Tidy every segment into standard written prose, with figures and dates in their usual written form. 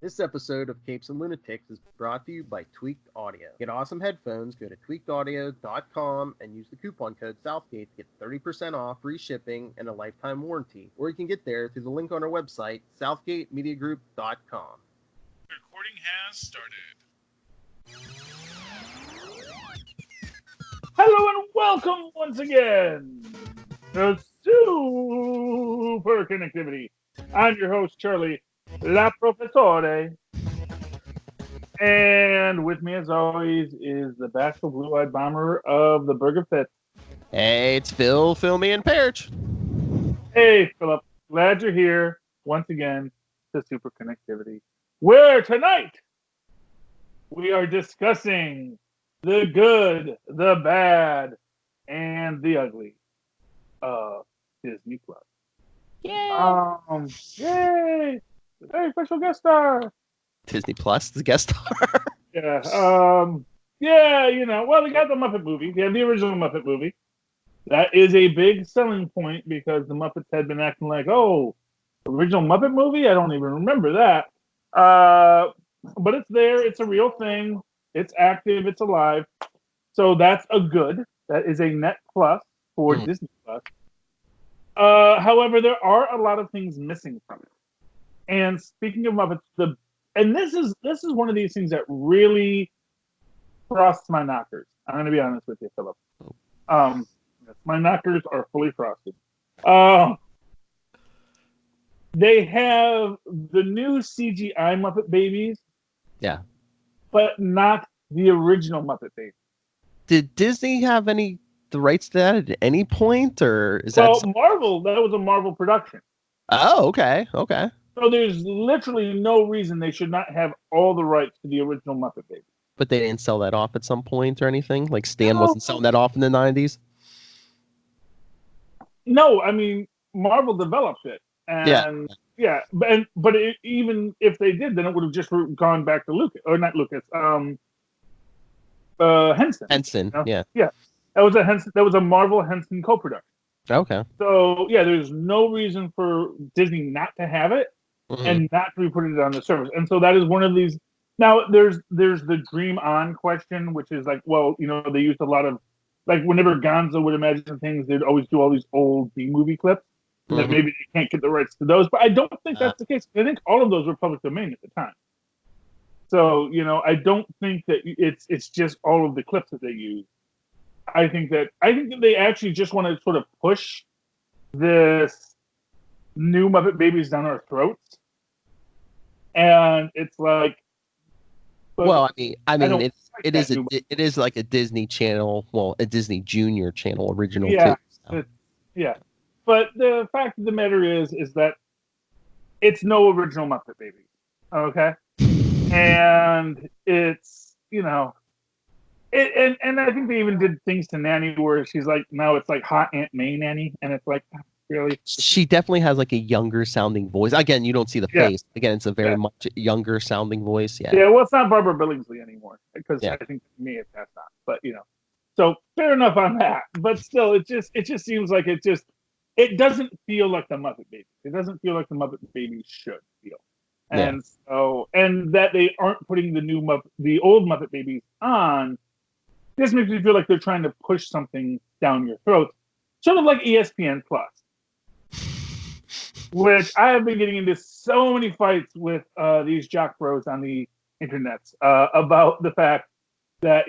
This episode of Capes and Lunatics is brought to you by Tweaked Audio. Get awesome headphones, go to tweakedaudio.com and use the coupon code Southgate to get 30% off, free shipping, and a lifetime warranty. Or you can get there through the link on our website, southgatemediagroup.com. Recording has started. Hello and welcome once again to Super Connectivity. I'm your host, Charlie La Professore. And with me, as always, is the bashful blue-eyed bomber of the Burger Pit. Hey, it's Phil, me, and Perich. Hey, Philip. Glad you're here once again to Super Connectivity, where tonight we are discussing the good, the bad, and the ugly of Disney Plus. Yay! Yay! Very special guest star. Disney Plus, the guest star. Yeah. Well, they got the Muppet movie. They have the original Muppet movie. That is a big selling point because the Muppets had been acting like, oh, original Muppet movie? I don't even remember that. But it's there. It's a real thing. It's active. It's alive. So that's a good. That is a net plus for Disney Plus. However, there are a lot of things missing from it. And speaking of Muppets, this is one of these things that really frosts my knockers. I'm going to be honest with you, Philip. My knockers are fully frosted. They have the new CGI Muppet Babies. Yeah. But not the original Muppet Babies. Did Disney have the rights to that at any point, or is that Marvel? That was a Marvel production. Oh, okay. So there's literally no reason they should not have all the rights to the original Muppet Babies. But they didn't sell that off at some point or anything? Like Stan wasn't selling that off in the 90s? No, I mean, Marvel developed it. And but even if they did, then it would have just gone back to Lucas, or not Lucas, Henson. Henson, Yeah. That was a Henson. That was a Marvel Henson co-production. Okay. So there's no reason for Disney not to have it and not to be putting it on the service. And so that is one of these. Now there's the Dream On question, which is like, well, they used a lot of, like, whenever Gonzo would imagine things, they'd always do all these old B-movie clips that maybe they can't get the rights to those. But I don't think that's the case. I think all of those were public domain at the time. So I don't think that it's just all of the clips that they use. I think that they actually just want to sort of push this new Muppet Babies down our throats, and it's like. Well, I mean, it is like a Disney Channel, a Disney Junior Channel original too. So. But the fact of the matter is that it's no original Muppet Babies, okay, and it's And I think they even did things to Nanny where she's like, now it's like hot Aunt May Nanny, and it's like, really? She definitely has like a younger sounding voice. Again, you don't see the face. Again, it's a very much younger sounding voice. Yeah. Yeah. Well, it's not Barbara Billingsley anymore because I think me it passed on. But so fair enough on that. But still, it just seems like it doesn't feel like the Muppet Babies. It doesn't feel like the Muppet Babies should feel. And and that they aren't putting the old Muppet Babies on. This makes me feel like they're trying to push something down your throat, sort of like ESPN Plus, which I have been getting into so many fights with these jock bros on the internet about the fact that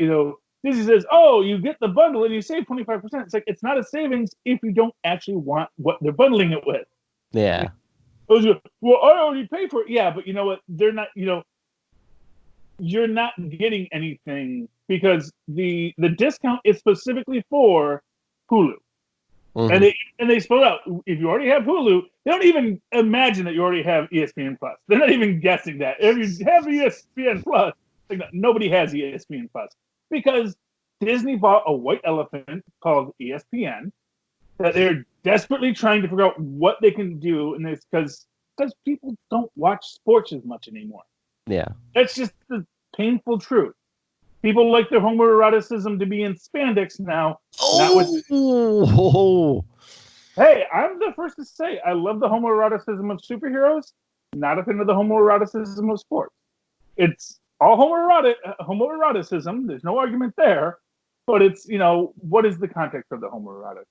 Disney says, "Oh, you get the bundle and you save 25%." It's like it's not a savings if you don't actually want what they're bundling it with. Yeah. Well, I already paid for it. Yeah, but you know what? They're not. You're not getting anything because the discount is specifically for Hulu, and they spell out if you already have Hulu, they don't even imagine that you already have ESPN Plus. They're not even guessing that if you have ESPN Plus, nobody has ESPN Plus because Disney bought a white elephant called ESPN that they're desperately trying to figure out what they can do, and it's because people don't watch sports as much anymore. Yeah. That's just the painful truth. People like their homoeroticism to be in spandex now. Hey, I'm the first to say I love the homoeroticism of superheroes, not a fan of the homoeroticism of sports. It's all homoeroticism. There's no argument there. But it's, what is the context of the homoeroticism?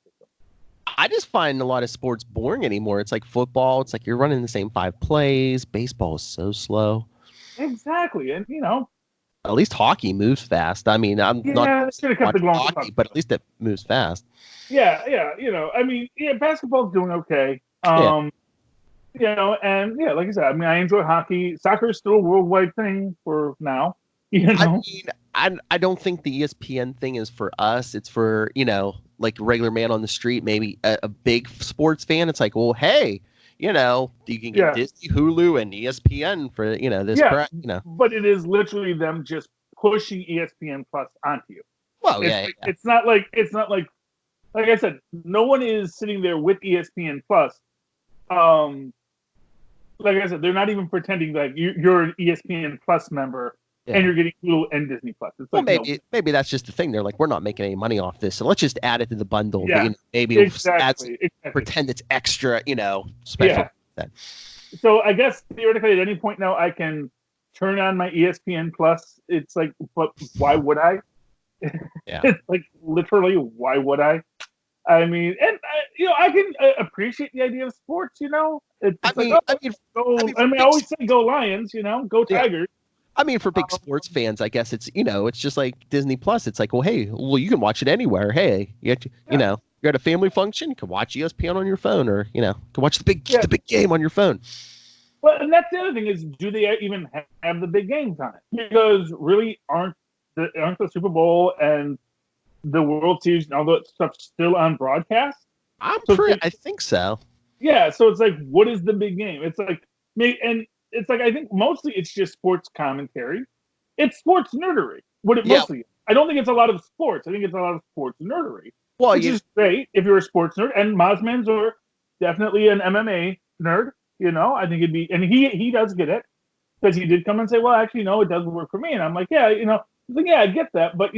I just find a lot of sports boring anymore. It's like football. It's like you're running the same 5 plays. Baseball is so slow. Exactly. And, at least hockey moves fast. I mean, I'm not should have kept the hockey, but at least it moves fast. Yeah. Basketball's doing okay. And like I said, I mean, I enjoy hockey. Soccer is still a worldwide thing for now. I mean, I don't think the ESPN thing is for us. It's for, like regular man on the street, maybe a big sports fan. It's like, well, hey, you can get Disney, Hulu, and ESPN for, this crap, But it is literally them just pushing ESPN Plus onto you. Well, It's not like I said, no one is sitting there with ESPN Plus. Like I said, they're not even pretending like you're an ESPN Plus member and you're getting Hulu and Disney Plus. It's like, maybe that's just the thing. They're like, we're not making any money off this, so let's just add it to the bundle. Yeah, but, maybe exactly. Pretend it's extra, special. Yeah. So I guess theoretically, at any point now, I can turn on my ESPN Plus. It's like, but why would I? Yeah. It's like literally, why would I? I mean, and I can appreciate the idea of sports. I always say go Lions. Go Tigers. I mean, for big sports fans, I guess it's it's just like Disney Plus. It's like, well, hey, you can watch it anywhere. Hey, you're at a family function, you can watch ESPN on your phone, or you can watch the big game on your phone. Well, and that's the other thing is, do they even have the big games on it? Because really, aren't the Super Bowl and the World Series and all that stuff still on broadcast? I think so. Yeah, so it's like, what is the big game? It's like, it's like, I think mostly it's just sports commentary. It's sports nerdery. Mostly, I don't think it's a lot of sports. I think it's a lot of sports nerdery. Well, which is great if you're a sports nerd. And Mozman's are definitely an MMA nerd. I think it'd be, and he does get it because he did come and say, well, actually, no, it doesn't work for me. And I'm like, yeah, I get that, but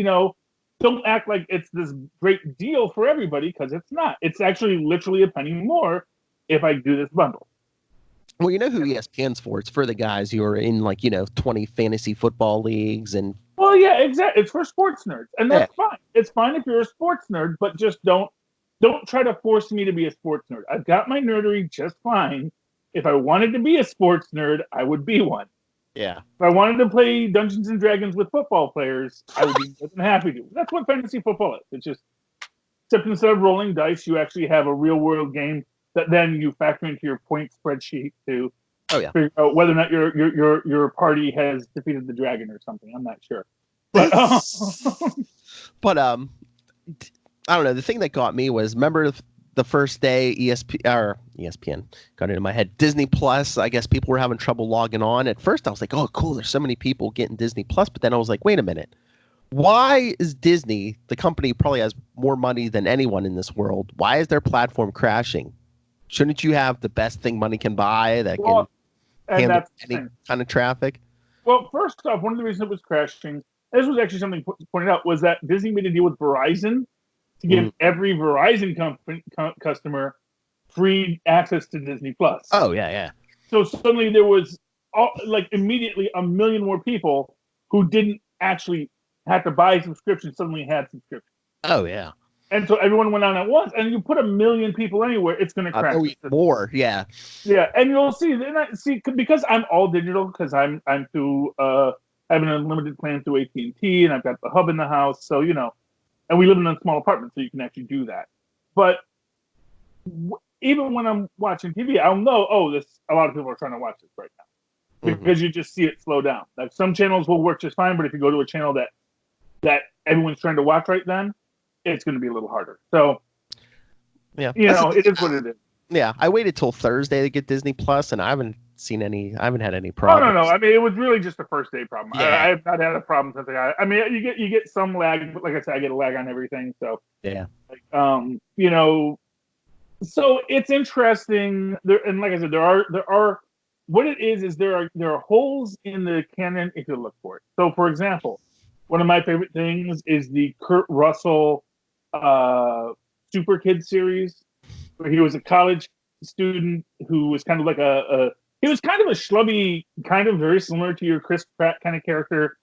don't act like it's this great deal for everybody because it's not. It's actually literally a penny more if I do this bundle. Well, who ESPN's for? It's for the guys who are in 20 fantasy football leagues and. Well, yeah, exactly. It's for sports nerds, and that's fine. It's fine if you're a sports nerd, but just don't try to force me to be a sports nerd. I've got my nerdery just fine. If I wanted to be a sports nerd, I would be one. Yeah. If I wanted to play Dungeons and Dragons with football players, I would be more than happy to. That's what fantasy football is. It's just, except instead of rolling dice, you actually have a real world game that then you factor into your point spreadsheet to figure out whether or not your party has defeated the dragon or something. I'm not sure. But but I don't know. The thing that got me was, remember the first day ESPN got into my head. Disney Plus, I guess people were having trouble logging on. At first I was like, oh, cool, there's so many people getting Disney Plus. But then I was like, wait a minute. Why is Disney, the company probably has more money than anyone in this world, why is their platform crashing? Shouldn't you have the best thing money can buy that can handle any kind of traffic? Well, first off, one of the reasons it was crashing, this was actually something pointed out, was that Disney made a deal with Verizon to give every Verizon customer free access to Disney Plus. Oh, yeah. So suddenly there was immediately a million more people who didn't actually have to buy a subscription suddenly had subscription. Oh, yeah. And so everyone went on at once, and you put 1 million people anywhere, it's going to crash. More, yeah. Yeah, and you'll see because I'm all digital, because I'm through I have an unlimited plan through AT&T, and I've got the hub in the house, so and we live in a small apartment, so you can actually do that. But even when I'm watching TV, I'll know, a lot of people are trying to watch this right now because you just see it slow down. Like some channels will work just fine, but if you go to a channel that everyone's trying to watch right then, it's going to be a little harder. So, yeah, it is what it is. Yeah, I waited till Thursday to get Disney Plus, and I haven't had any problems. No. I mean, it was really just a first day problem. Yeah. I have not had a problem since I got it. I mean, you get some lag, but like I said, I get a lag on everything. So yeah, so it's interesting. And like I said, there are what it is there are holes in the canon if you look for it. So, for example, one of my favorite things is the Kurt Russell Super Kid series, where he was a college student who was kind of like a He was kind of a schlubby, kind of very similar to your Chris Pratt kind of character,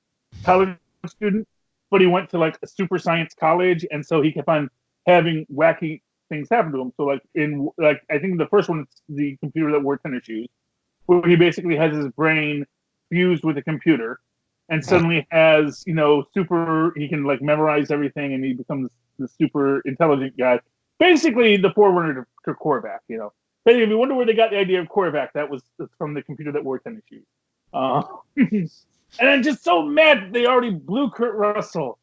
college student, but he went to like a super science college, and so he kept on having wacky things happen to him. So I think the first one is the computer that wore tennis shoes, where he basically has his brain fused with a computer, and suddenly has super. He can like memorize everything, and he becomes the super intelligent guy. Basically, the forerunner to Korvac. But if you wonder where they got the idea of Korvac, that's from the computer that wore tennis shoes. And I'm just so mad they already blew Kurt Russell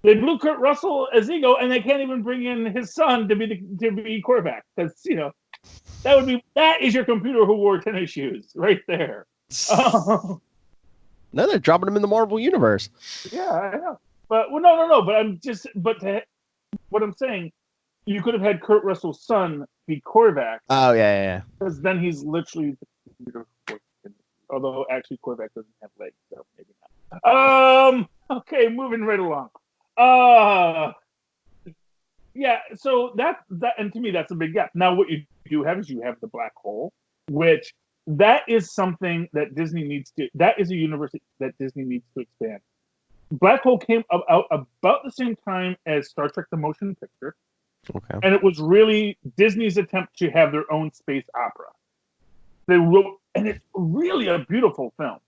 they blew Kurt Russell as Ego, and they can't even bring in his son to be Korvac. Because that is your computer who wore tennis shoes right there. No, they're dropping him in the Marvel universe. Yeah, I know. But no. What I'm saying, you could have had Kurt Russell's son be Korvac. Oh yeah. Because then he's literally the computer. Although actually Korvac doesn't have legs, so maybe not. Okay, moving right along. Yeah, so that and to me that's a big gap. Now what you do have is you have the black hole, which that is something that Disney needs to. That is a universe that Disney needs to expand. Black Hole came out about the same time as Star Trek: The Motion Picture, okay, and it was really Disney's attempt to have their own space opera. They wrote, and it's really a beautiful film.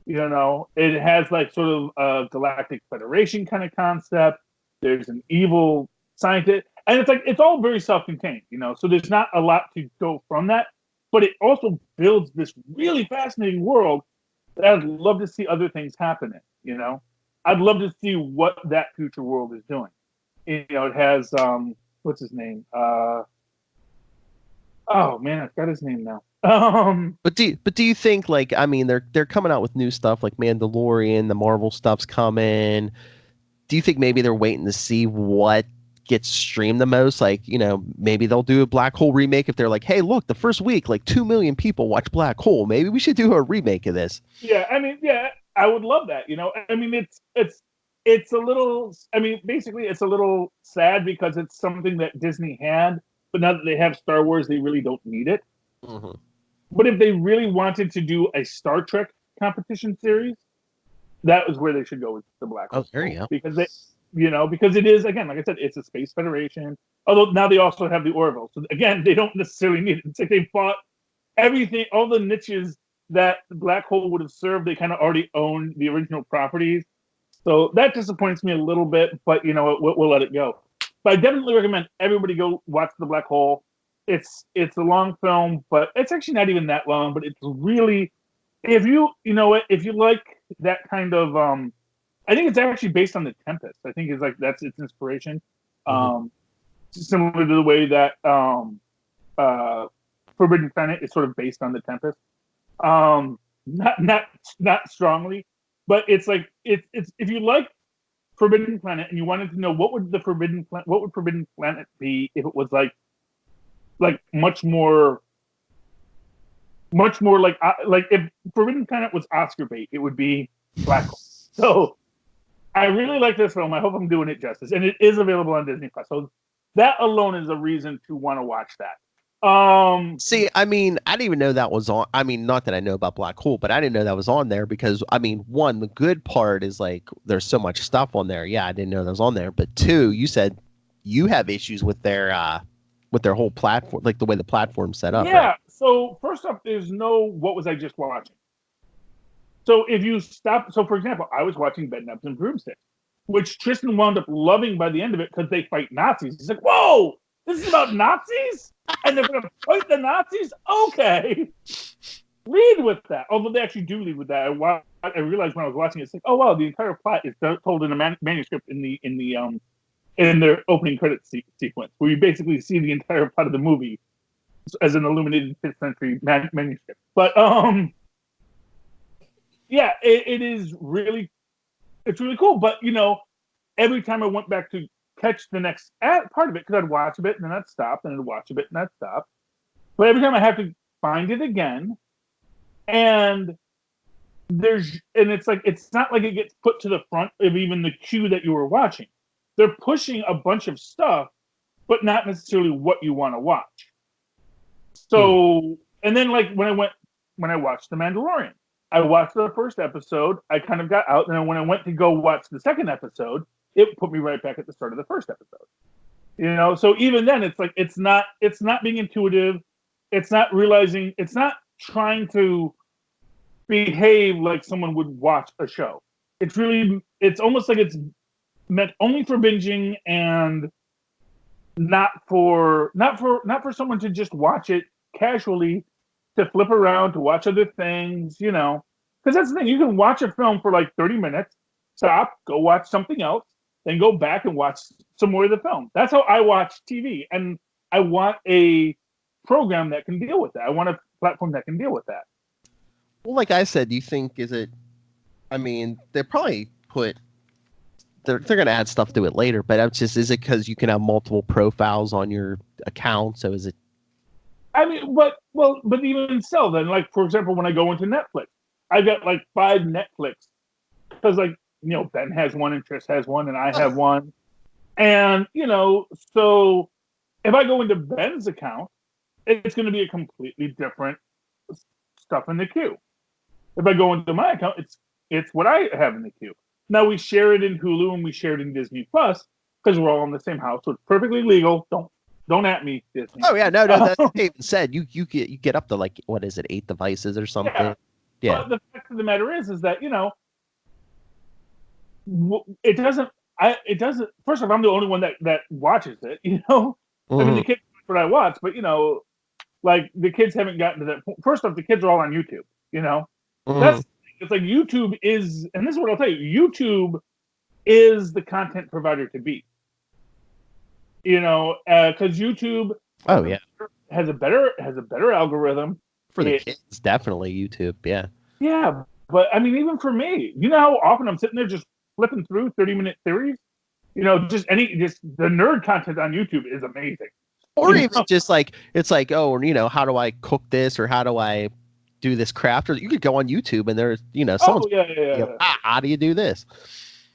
It has like sort of a Galactic Federation kind of concept. There's an evil scientist, and it's all very self-contained. So there's not a lot to go from that, but it also builds this really fascinating world that I'd love to see other things happen in. I'd love to see what that future world is doing. It has what's his name? Oh man, I forgot his name now. But do you think they're coming out with new stuff like Mandalorian, the Marvel stuff's coming? Do you think maybe they're waiting to see what gets streamed the most? Maybe they'll do a Black Hole remake if they're like, hey, look, the first week 2 million people watch Black Hole. Maybe we should do a remake of this. Yeah, I would love that. It's a little. Basically, it's a little sad because it's something that Disney had, but now that they have Star Wars, they really don't need it. Mm-hmm. But if they really wanted to do a Star Trek competition series, that was where they should go with the Black Hole. Oh, there you go. Because because it is, again, like I said, it's a space federation. Although now they also have the Orville. So again, they don't necessarily need it. It's like they bought everything, all the niches that the Black Hole would have served, they kind of already owned the original properties. So that disappoints me a little bit, but we'll let it go. But I definitely recommend everybody go watch the Black Hole. It's a long film, but it's actually not even that long. But it's really, if you like that kind of, I think it's actually based on The Tempest. I think that's its inspiration. Similar to the way that Forbidden Planet is sort of based on The Tempest. Not strongly, but it's if you like Forbidden Planet and you wanted to know what would Forbidden Planet be if it was like much more like if Forbidden Planet was Oscar bait, it would be Black Hole. So I really like this film. I hope I'm doing it justice, and it is available on Disney Plus. So that alone is a reason to want to watch that. See, I didn't even know that was on. Not that I know about Black Hole, but I didn't know that was on there because, one, the good part is there's so much stuff on there. Yeah, I didn't know that was on there. But two, you said you have issues with their whole platform, like the way the platform's set up. Yeah. Right? So first off, there's no what was I just watching. So if you stop, for example, I was watching Bedknobs and Broomsticks, which Tristan wound up loving by the end of it because they fight Nazis. He's like, whoa, this is about Nazis? And they're going to fight the Nazis? Okay. Lead with that. Although they actually do lead with that. I realized when I was watching it, it's like, oh, wow, the entire plot is told in a manuscript in their opening credit sequence, where you basically see the entire plot of the movie as an illuminated 5th century manuscript. But, yeah, it is really, it's really cool. But, every time I went back to catch the next part of it, because I'd watch a bit and then I'd stop, and I'd watch a bit and I'd stop. But every time I have to find it again, and it's not like it gets put to the front of even the queue that you were watching. They're pushing a bunch of stuff, but not necessarily what you want to watch. So, and then like when I watched The Mandalorian, I watched the first episode. I kind of got out, and then when I went to go watch the second episode, it put me right back at the start of the first episode. You know, so even then, it's like it's not being intuitive. It's not realizing. It's not trying to behave like someone would watch a show. It's almost like it's meant only for binging and not for someone to just watch it casually, to flip around, to watch other things, you know. Because that's the thing, you can watch a film for like 30 minutes, stop, go watch something else, then go back and watch some more of the film. That's how I watch TV. And I want a program that can deal with that. I want a platform that can deal with that. Well, like I said, do you think I mean, they probably they're going to add stuff to it later, but is it because you can have multiple profiles on your account? So is it? I mean, but even so, then, like, for example, when I go into Netflix, I got like 5 Netflix, because, like, you know, Ben has one and Tris has one and I have one. And, you know, so if I go into Ben's account, it's going to be a completely different stuff in the queue. If I go into my account, it's what I have in the queue. Now we share it in Hulu and we share it in Disney Plus because we're all in the same house, so it's perfectly legal. Don't at me, Disney. Oh yeah, no, that's what they even said. You get up to, like, what is it, 8 devices or something? Yeah. But the fact of the matter is that, you know, it doesn't. First off, I'm the only one that watches it. You know, I mean, the kids watch what I watch, but, you know, like, the kids haven't gotten to that point. First off, the kids are all on YouTube. You know, it's like YouTube is, and this is what I'll tell you: YouTube is the content provider to be. You know, because YouTube, has a better algorithm for the kids. Definitely YouTube, yeah. Yeah, but I mean, even for me, you know how often I'm sitting there just flipping through 30-minute series. You know, just the nerd content on YouTube is amazing. Or even just like, it's like, oh, you know, how do I cook this, or how do I do this craft? Or you could go on YouTube and there's, you know, someone's, how do you do this?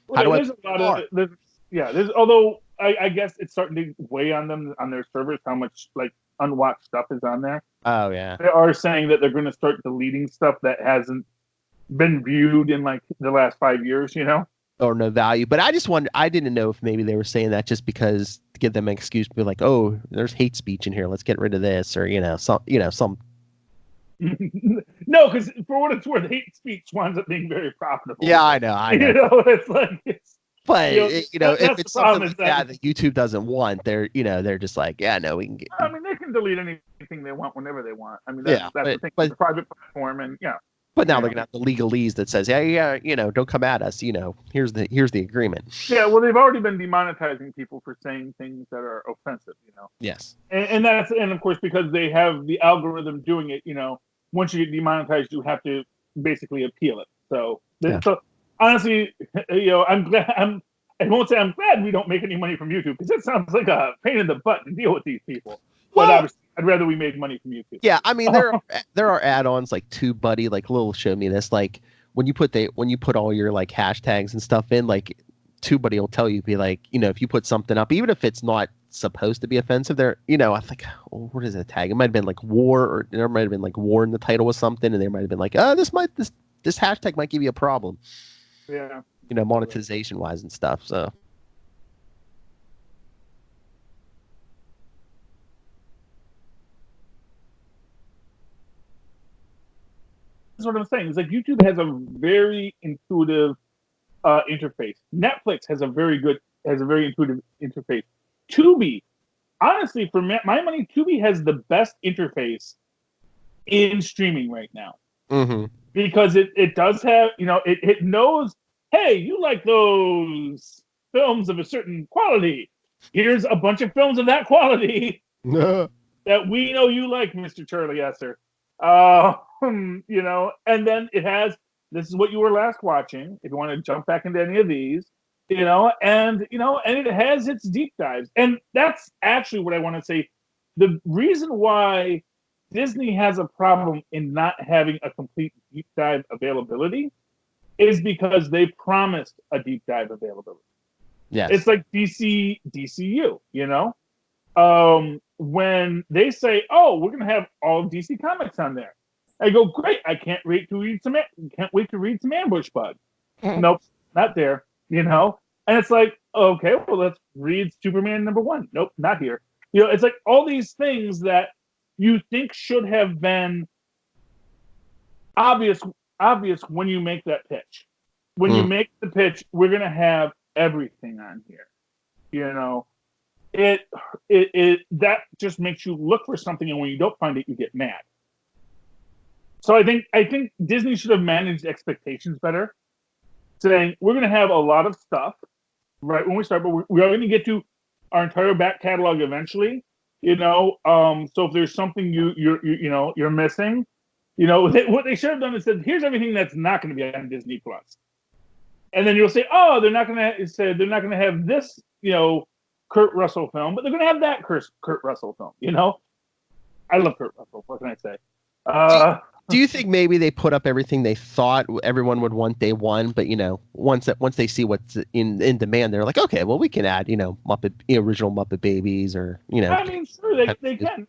Well, there's a lot of there's although I guess it's starting to weigh on them, on their servers, how much like unwatched stuff is on there. Oh yeah, they are saying that they're going to start deleting stuff that hasn't been viewed in like the last 5 years, you know, or no value. But I just wonder, I didn't know if maybe they were saying that just because to give them an excuse to be like, oh, there's hate speech in here, let's get rid of this, or some. No, because for what it's worth, hate speech winds up being very profitable. Yeah, I know. You know, it's like but if it's something like that YouTube doesn't want, they're just like, yeah, no, we can get. I mean, they can delete anything they want whenever they want. I mean, that's the thing. It's a private platform, and But now they're gonna have the legalese that says, yeah, don't come at us. You know, here's the agreement. Yeah, well, they've already been demonetizing people for saying things that are offensive. You know. Yes. And of course, because they have the algorithm doing it. You know, once you get demonetized, you have to basically appeal it. So honestly, you know, I'm glad. I won't say I'm glad we don't make any money from YouTube, because it sounds like a pain in the butt to deal with these people. But obviously, I'd rather we made money from YouTube. Yeah, I mean, there are add-ons like TubeBuddy, like Lil showed me this. Like when you put all your like hashtags and stuff in, like TubeBuddy will tell you, be like, you know, if you put something up, even if it's not supposed to be offensive, there, you know, I think, what is it tag? It might have been like war, or there might have been like war in the title with something, and there might have been like, this hashtag might give you a problem. Yeah. You know, monetization wise and stuff. So. That's what I'm saying. It's like YouTube has a very intuitive interface. Netflix has a very intuitive interface. Tubi, honestly, for my money, Tubi has the best interface in streaming right now. Mm-hmm. Because it does have, you know, it knows, hey, you like those films of a certain quality. Here's a bunch of films of that quality that we know you like, Mr. Charlie Esser. You know, and then it has, this is what you were last watching, if you want to jump back into any of these, you know, and it has its deep dives. And that's actually what I want to say. The reason why Disney has a problem in not having a complete deep dive availability is because they promised a deep dive availability. Yes. It's like DCU, you know? when they say, "Oh, we're going to have all of DC Comics on there," I go, "Great! I can't wait to read some Ambush Bug." Nope, not there. And it's like, okay, well, let's read Superman #1. Nope, not here. It's like all these things that you think should have been obvious when you make that pitch. When you make the pitch, we're going to have everything on here. That just makes you look for something, and when you don't find it, you get mad. So I think Disney should have managed expectations better, saying we're going to have a lot of stuff right when we start, but we are going to get to our entire back catalog eventually. So if there's something you're missing, what they should have done is said, here's everything that's not going to be on Disney Plus, and then you'll say, oh, they're not going to have this, Kurt Russell film, but they're going to have that Kurt Russell film. I love Kurt Russell. What can I say? Do you think maybe they put up everything they thought everyone would want day one, but once they see what's in demand, they're like, okay, well, we can add original Muppet Babies, or I mean, sure, they can.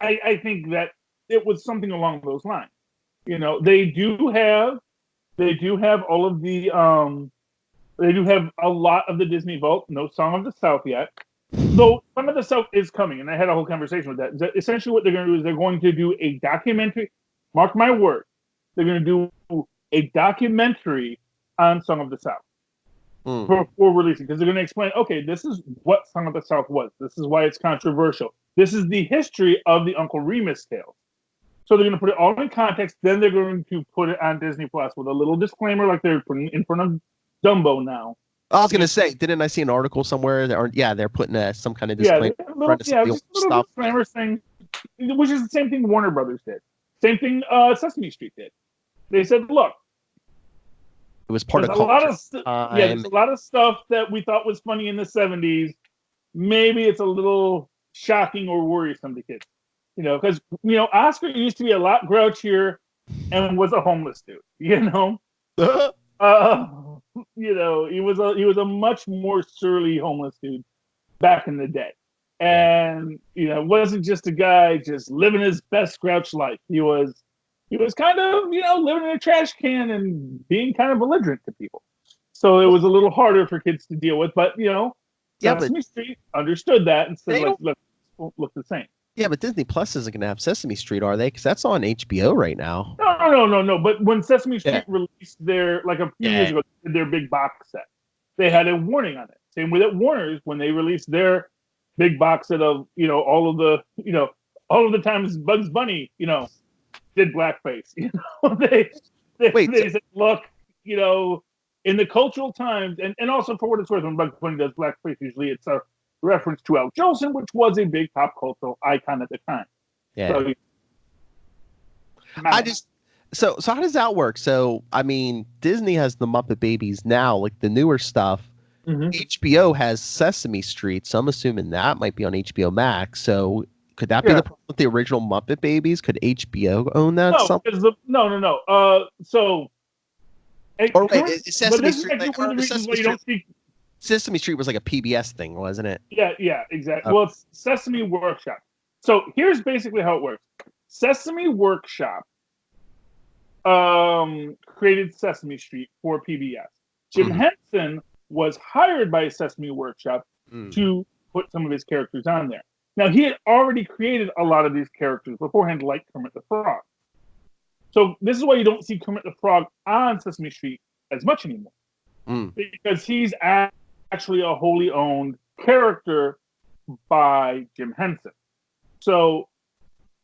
I think that it was something along those lines. They do have all of the they do have a lot of the Disney Vault. No Song of the South yet. Though Song of the South is coming, and I had a whole conversation with that. Essentially, what they're going to do is they're going to do a documentary. Mark my word, they're going to do a documentary on Song of the South before releasing, because they're going to explain, okay, this is what Song of the South was. This is why it's controversial. This is the history of the Uncle Remus tales. So they're going to put it all in context. Then they're going to put it on Disney Plus with a little disclaimer, like they're putting in front of Dumbo now. I was going to say, didn't I see an article somewhere? They're putting some kind of disclaimer. Disclaimer thing, which is the same thing Warner Brothers did. Same thing Sesame Street did. They said, look, it was part of culture. There's a lot of stuff that we thought was funny in the 70s. Maybe it's a little shocking or worrisome to kids. Because, Oscar used to be a lot grouchier and was a homeless dude, He was a much more surly homeless dude back in the day. And, wasn't just a guy just living his best grouch life. He was kind of, living in a trash can and being kind of belligerent to people. So it was a little harder for kids to deal with. But, Sesame Street understood that and said, let's look the same. Yeah, but Disney Plus isn't going to have Sesame Street, are they? Because that's on HBO right now. No. But when Sesame Street released their, like a few years ago, their big box set, they had a warning on it. Same with at Warner's when they released their big box set of, all of the times Bugs Bunny, did blackface. They said, look, in the cultural times, and also for what it's worth, when Bugs Bunny does blackface, usually it's a reference to Al Jolson, which was a big pop cultural icon at the time. Yeah. So how does that work? So, I mean, Disney has the Muppet Babies now, like the newer stuff. Mm-hmm. HBO has Sesame Street, so I'm assuming that might be on HBO Max. So could that be the problem with the original Muppet Babies? Could HBO own that? No. Sesame Street. Sesame Street was like a PBS thing, wasn't it? Yeah, exactly. Well, it's Sesame Workshop. So here's basically how it works. Sesame Workshop created Sesame Street for PBS. Jim Henson was hired by Sesame Workshop to put some of his characters on there. Now, he had already created a lot of these characters beforehand, like Kermit the Frog. So this is why you don't see Kermit the Frog on Sesame Street as much anymore. Because he's actually a wholly owned character by Jim Henson. So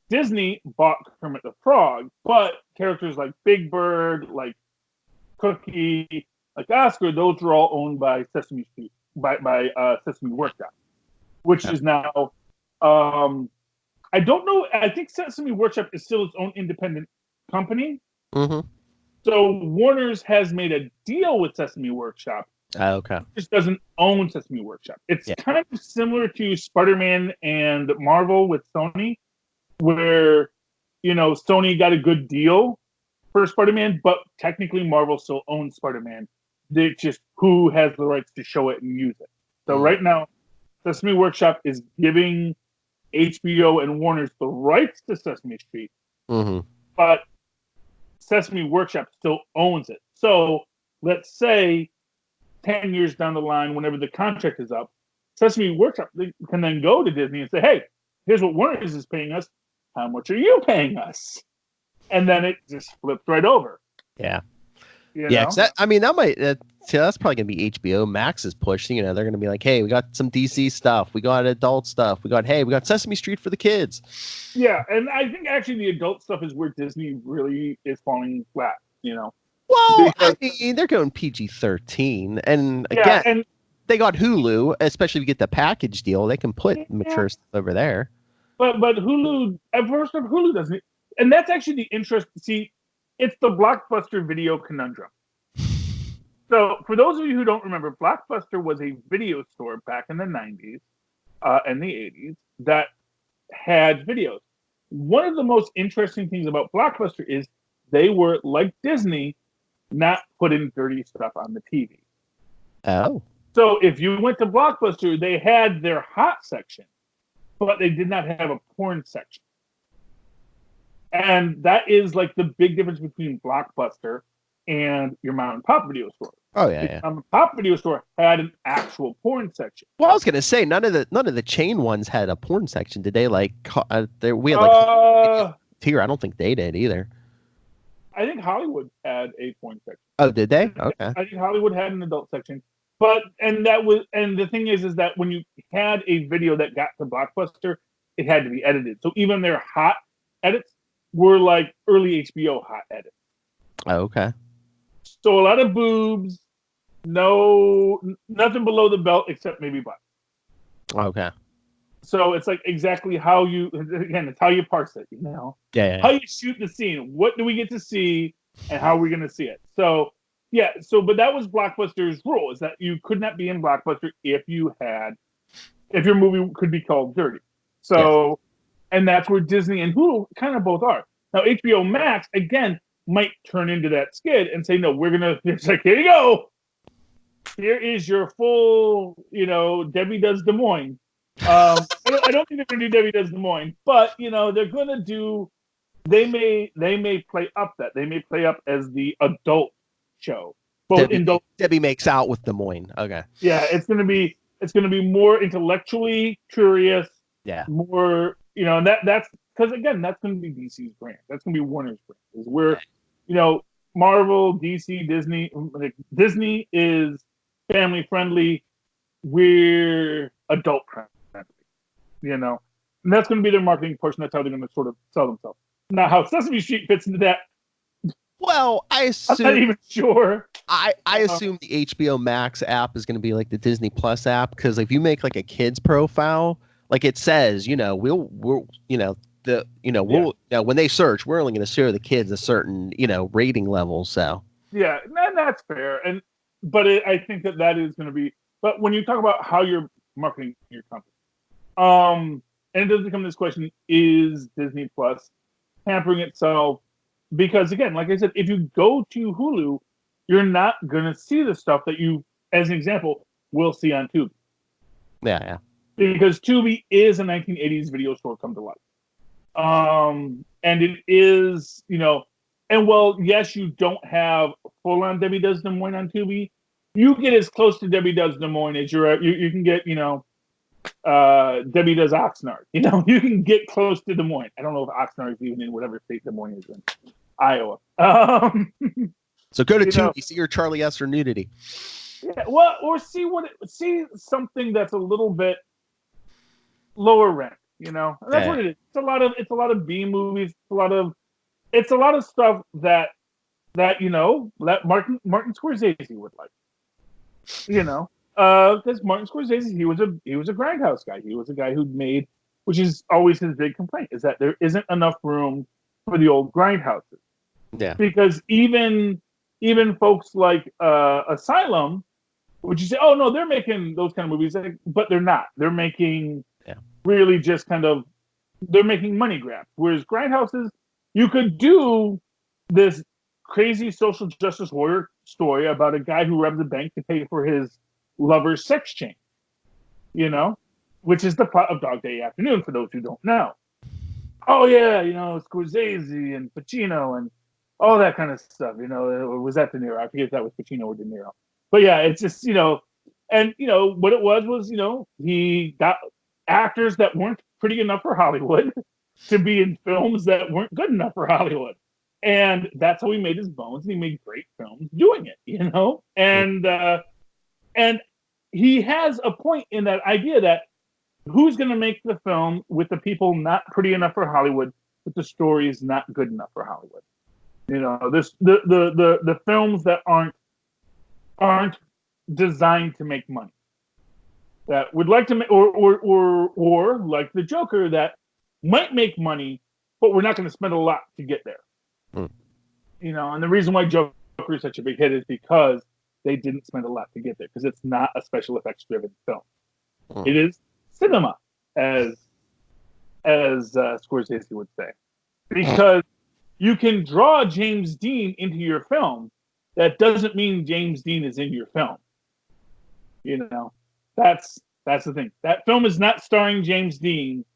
Disney bought Kermit the Frog, but characters like Big Bird, like Cookie, like Oscar, those are all owned by Sesame Street, by Sesame Workshop, which is now, I don't know, I think Sesame Workshop is still its own independent company. Mm-hmm. So Warner's has made a deal with Sesame Workshop. Oh, okay. It just doesn't own Sesame Workshop. It's kind of similar to Spider-Man and Marvel with Sony, where, Sony got a good deal for Spider-Man, but technically Marvel still owns Spider-Man. They just who has the rights to show it and use it. So right now, Sesame Workshop is giving HBO and Warner's the rights to Sesame Street, Mm-hmm. but Sesame Workshop still owns it. So let's say 10 years down the line, whenever the contract is up, Sesame Workshop can then go to Disney and say, hey, here's what Warner is paying us. How much are you paying us? And then it just flips right over. Yeah. You Yeah, know? that might. That's probably gonna be HBO Max's push. You know, they're gonna be like, "Hey, we got some DC stuff. We got adult stuff. We got Sesame Street for the kids." Yeah, and I think actually the adult stuff is where Disney really is falling flat. You know. Well, Because, I mean, they're going PG-13, and yeah, again, and they got Hulu. Especially if you get the package deal, they can put mature stuff over there. but Hulu at first Hulu doesn't, and that's actually the interest. See, it's the Blockbuster video conundrum. So, for those of you who don't remember, Blockbuster was a video store back in the 90s and the 80s that had videos. One of the most interesting things about Blockbuster is they were, like Disney, not putting dirty stuff on the TV. Oh. So, if you went to Blockbuster, they had their hot section, but they did not have a porn section. And that is like the big difference between Blockbuster and your mom and pop video store. Oh yeah, The mom and pop video store had an actual porn section. Well, I was gonna say none of the chain ones had a porn section. Did they? Like, we had like tier. I don't think they did either. I think Hollywood had a porn section. Oh, did they? Okay. I think Hollywood had an adult section. But the thing is that when you had a video that got to Blockbuster, it had to be edited. So even their hot edits were like early HBO hot edits. Oh, okay. So a lot of boobs, nothing below the belt except maybe butt. Okay. So it's like exactly how it's how you parse it, you know? Yeah. How you shoot the scene. What do we get to see and how are we going to see it? So, yeah. But that was Blockbuster's rule, is that you could not be in Blockbuster if your movie could be called dirty. So, and that's where Disney and Hulu kind of both are. Now, HBO Max, again, might turn into that skid and say, no, it's like, here you go. Here is your full, Debbie Does Des Moines. I don't think they're going to do Debbie Does Des Moines, but, they're going to do, they may play up that. They may play up as the adult show. Debbie makes out with Des Moines. Okay. Yeah, it's going to be more intellectually curious. Yeah. More, and that's because, again, that's going to be DC's brand. That's going to be Warner's brand. Is where, Marvel, DC, Disney. Disney is family friendly. We're adult friendly. And that's going to be their marketing push, and that's how they're going to sort of sell themselves. Now, how Sesame Street fits into that, well, I'm not even sure. I assume the HBO Max app is going to be like the Disney Plus app, because if you make like a kid's profile, like it says, when they search, we're only going to show the kids a certain, rating level. So yeah, that's fair. I think that is going to be. But when you talk about how you're marketing your company, and it does become this question: is Disney Plus hampering itself? Because again, like I said, if you go to Hulu, you're not going to see the stuff that you, as an example, will see on Tubi. Yeah. Because Tubi is a 1980s video store come to life. And it is, and well, yes, you don't have full-on Debbie Does Des Moines on Tubi. You get as close to Debbie Does Des Moines as you can get, Debbie Does Oxnard. You can get close to Des Moines. I don't know if Oxnard is even in whatever state Des Moines is in. Iowa. So go to Tubi, see your Charlie Esser nudity. Yeah, well, or see something that's a little bit lower rent. That's what it is. It's a lot of B movies. It's a lot of stuff that that Martin Scorsese would like. Because Martin Scorsese, he was a grindhouse guy. He was a guy who made, which is always his big complaint, is that there isn't enough room for the old grindhouses. Yeah. Because even folks like Asylum, which you say, oh no, they're making those kind of movies, but they're not. They're making really just they're making money grabs. Whereas grindhouses, you could do this crazy social justice warrior story about a guy who robbed a bank to pay for his lover's sex change. which is the plot of Dog Day Afternoon, for those who don't know. Oh, yeah, Scorsese and Pacino and all that kind of stuff. Was that De Niro? I forget if that was Pacino or De Niro. But yeah, it's just, and, what it was, he got actors that weren't pretty enough for Hollywood to be in films that weren't good enough for Hollywood. And that's how he made his bones. And he made great films doing it, and he has a point in that idea that who's going to make the film with the people not pretty enough for Hollywood, but the story is not good enough for Hollywood. The films that aren't designed to make money, that would like to make, or like the Joker, that might make money, but we're not going to spend a lot to get there. And the reason why Joker is such a big hit is because they didn't spend a lot to get there, because it's not a special effects driven film. It is cinema, as Scorsese would say, because you can draw James Dean into your film. That doesn't mean James Dean is in your film. That's the thing. That film is not starring James Dean.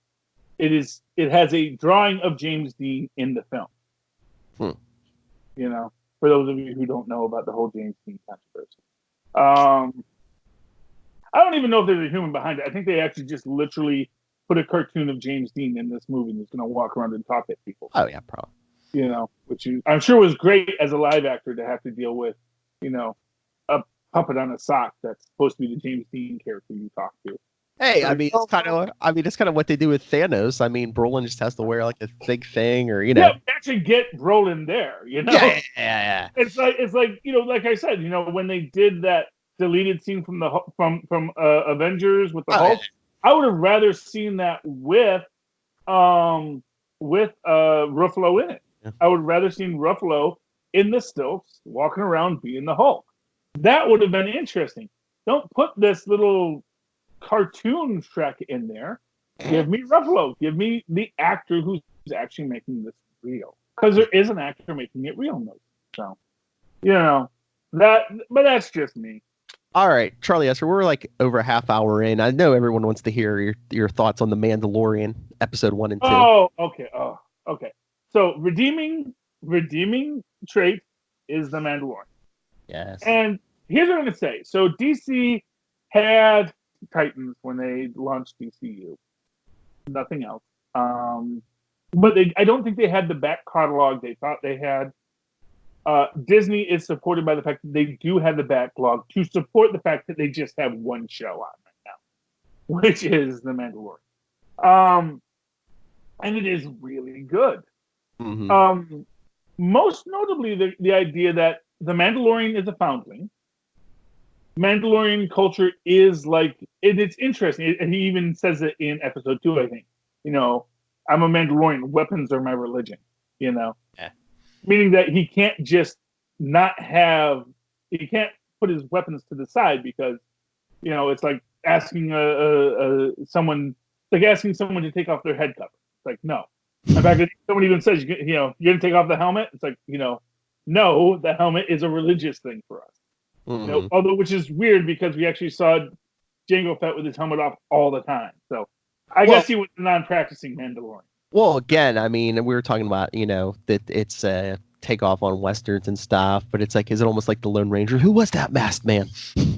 It has a drawing of James Dean in the film. For those of you who don't know about the whole James Dean controversy. I don't even know if there's a human behind it. I think they actually just literally put a cartoon of James Dean in this movie and he's going to walk around and talk at people. Oh, yeah, probably. Which I'm sure was great as a live actor to have to deal with, a puppet on a sock that's supposed to be the James Dean character you talk to. Hey, it's kind of what they do with Thanos. Brolin just has to wear like a thick thing, or Yeah, actually get Brolin there. Yeah. It's like like I said, when they did that deleted scene from Avengers with the Hulk, I would have rather seen that with Ruffalo in it. Yeah. I would rather seen Ruffalo in the stilts walking around being the Hulk. That would have been interesting. Don't put this little cartoon Shrek in there. Give me Ruffalo. Give me the actor who's actually making this real. Because there is an actor making it real. So, but that's just me. All right, Charlie Esser, we're like over a half hour in. I know everyone wants to hear your thoughts on The Mandalorian, episode 1 and 2. Oh, okay. So redeeming trait is The Mandalorian. Yes. And here's what I'm going to say. So DC had Titans when they launched DCU. Nothing else. But I don't think they had the back catalog they thought they had. Disney is supported by the fact that they do have the backlog to support the fact that they just have one show on right now, which is The Mandalorian. And it is really good. Mm-hmm. Most notably, the idea that The Mandalorian is a foundling. Mandalorian culture is like, it's interesting. And he even says it in episode 2, I think. I'm a Mandalorian. Weapons are my religion. Yeah. Meaning that he can't just he can't put his weapons to the side because, it's like asking someone to take off their head cover. It's like, no. In fact, someone even says, you're going to take off the helmet. It's like, no, the helmet is a religious thing for us. Mm-hmm. Although, which is weird because we actually saw Jango Fett with his helmet off all the time. So I guess he was a non-practicing Mandalorian. Well, again, we were talking about, that it's a takeoff on Westerns and stuff, but it's like, is it almost like the Lone Ranger? Who was that masked man?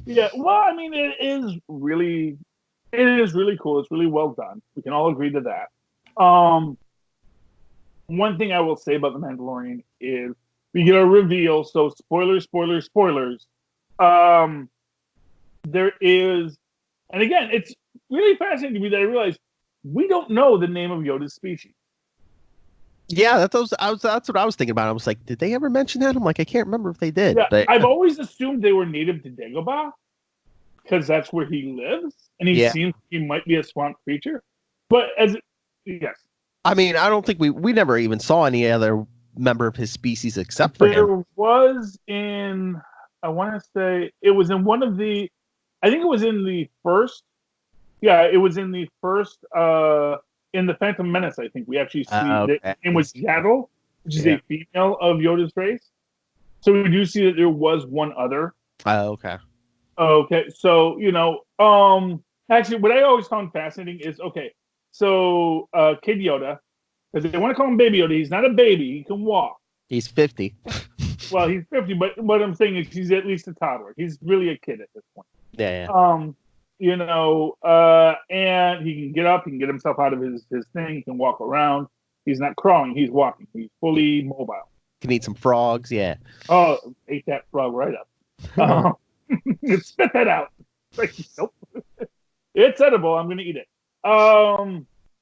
Yeah, well, it is really cool. It's really well done. We can all agree to that. One thing I will say about The Mandalorian is we get a reveal, so spoilers. There is, and again, it's really fascinating to me that I realize we don't know the name of Yoda's species. Yeah, that's what I was thinking about. I was like, did they ever mention that? I'm like, I can't remember if they did. Yeah, I've always assumed they were native to Dagobah because that's where he lives, and he seems he might be a swamp creature. But yes, I don't think we never even saw any other member of his species except for him. There was in, I want to say, it was in one of the, I think it was in the first. Yeah, it was in the first, in the Phantom Menace, I think. We actually see that it was Yaddle, which is a female of Yoda's race. So we do see that there was one other. Oh, okay. Okay, so, Actually, what I always found fascinating is so Kid Yoda, because they want to call him Baby Yoda. He's not a baby; he can walk. He's 50. Well, he's 50, but what I'm saying is he's at least a toddler. He's really a kid at this point. Yeah, And he can get up, he can get himself out of his thing, he can walk around. He's not crawling, he's walking. He's fully mobile. Can eat some frogs. Yeah. Oh, ate that frog right up. Spit that out. Like, nope. It's edible. I'm going to eat it.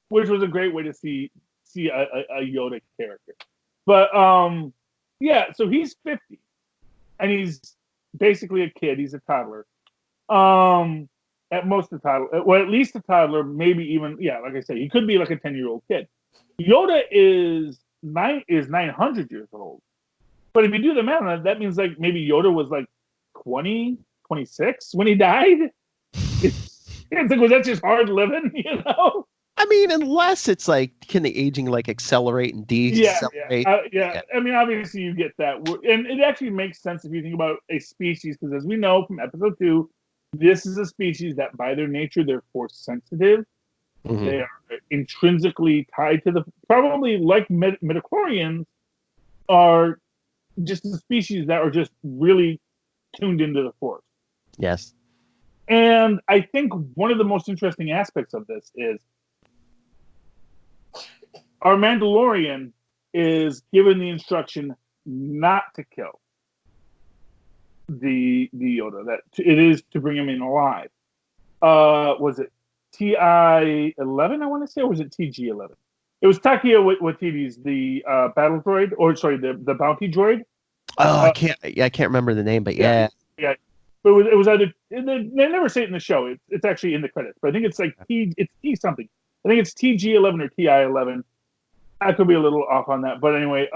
Which was a great way to see a Yoda character. But yeah, so he's 50, and he's basically a kid. He's a toddler. At most a toddler. Well, at least a toddler. Maybe even like I say, he could be like a 10-year-old kid. Yoda is 900 years old. But if you do the math on that, that means like maybe Yoda was like 20, 26 when he died. It's like, was that just hard living, I mean, unless it's like, can the aging like accelerate and decelerate? Yeah. I mean, obviously you get that. And it actually makes sense if you think about a species, because as we know from episode 2, this is a species that by their nature, they're force sensitive. Mm-hmm. They are intrinsically tied to probably like midichlorians are just a species that are just really tuned into the force. Yes. And I think one of the most interesting aspects of this is our Mandalorian is given the instruction not to kill the Yoda. That it is to bring him in alive. Was it TI-11? I want to say, or was it TG-11? It was Taika Waititi's the battle droid, or sorry, the bounty droid. Oh, I can't remember the name, but yeah. But it was either they never say it in the show. It's actually in the credits, but I think it's like T something. I think it's TG-11 or TI-11. I could be a little off on that, but anyway,